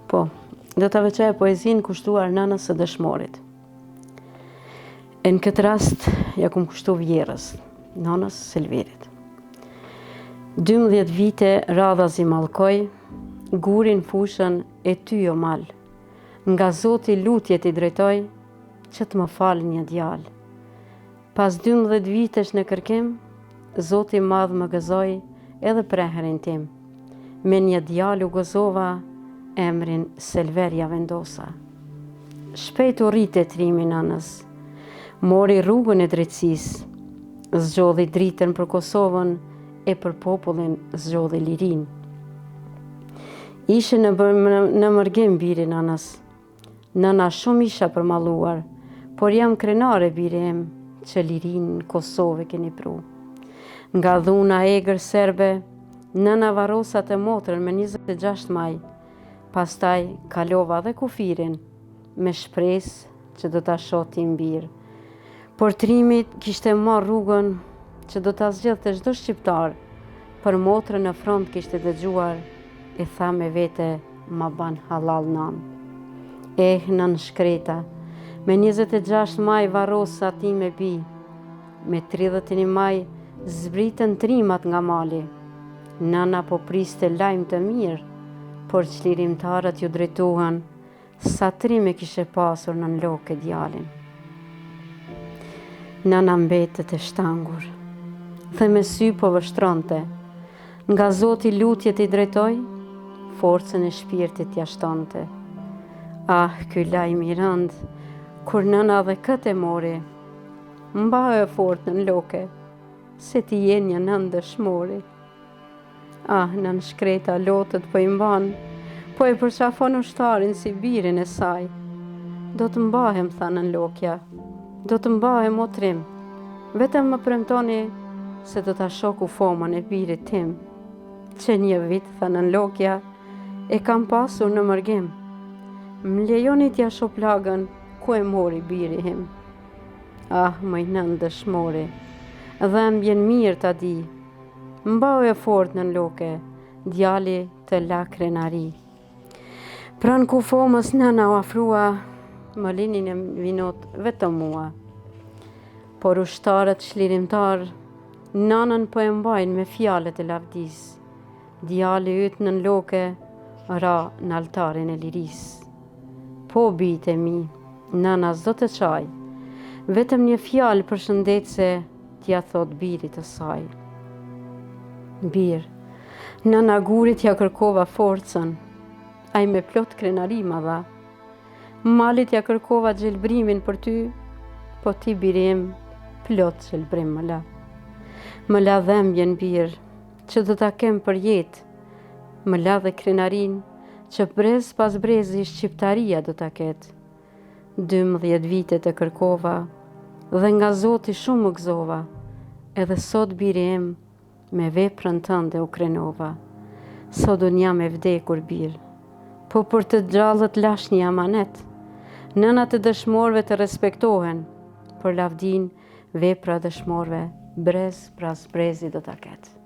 Po, do të veçoj poezinë kushtuar nënës së dëshmorit. E në këtë rast, ja kum kushtu vjerës, nënës Selverit. 12 vite radha zi mallkoj, gurin fushën e ty o mal. Nga Zoti lutje t'i drejtoj, që të më falë një djalë. Pas 12 vitesh në kërkim, Zoti madh më gëzoj edhe preherin tim. Me një djalë u gëzova, emrin Selverja vendosa. Shpejt u rritë trimi nënës, mori rrugën e drejtësisë, zgjodhi dritën për Kosovën e për popullin zgjodhi lirin. Ishe në mërgim biri nënës, nëna shumë isha përmalluar, por jam krenare biri im, që lirin në Kosovë keni pru. Nga dhuna egër serbe, nëna varosat e motrën me 26 maj, pastaj kalova dhe kufirin, me shpresë që do t'a shotim birë. Por trimit kishte marrë rrugën që do t'a zgjedhë të çdo shqiptar, për motrën në front kishte dëgjuar, e tha me vete ma ban halal nan. Nën shkreta, me 26 maj varosa ti me bi, me 31 maj zbritën trimat nga mali. Nëna po priste lajm të mirë, por çlirimtarët ju drejtuan, sa trime kishe pasur në loke djalin. Nëna mbetët e shtangur, dhe me sy po vështronte, nga Zoti lutje t'i drejtoj, forcën e shpirtit t'ja shtonte. Ky lajm i rënd, kur nëna dhe këtë e mori, mbahe fort në loke, se ti je një nën dëshmori. Nën shkreta lotët po i mban, po e përqafon ushtarin si birin e saj. Do të mbahem, tha nën lokja, do të mbahem o trim, vetëm më premtoni se do t'a shoku fomën e birit tim, që një vit, tha nën lokja, e kam pasur në mërgim. Më lejoni t'ja shoh plagën ku e mori biri him. Mëj nën dëshmori, dhe mbjen mirë t'a di, mbau e fort nën loke, djali të la krenari. Pran ku fomës nëna u afrua, më linin e vinot vetëm mua. Por ushtarët çlirimtar, nënën po e mbajnë me fjalët e lavdis. Djali yt nën loke, ra në altarin e liris. Po bite mi, nëna s'do të çaj, vetëm një fjalë përshëndetse t'ja thot birit të saj. Bir, nëna gurit ja kërkova forcën, ai me plot krenari ma dha. Malit ja kërkova gjelbrimin për ty, po ti birim plot gjelbrim më la. Më la dhembjen bir, që do t'a kem për jetë, më la dhe krenarin, që brez pas brezi shqiptaria do t'a ketë. 12 vite të kërkova, dhe nga Zoti shumë më gëzova, edhe sot biri im, me veprën tënde u krenova. Sot unë jam e vdekur bir, po për të gjallët lash një amanet. Nënat e dëshmorve të respektohen, për lavdin vepra dëshmorve, brez pras brezi do t'a ketë.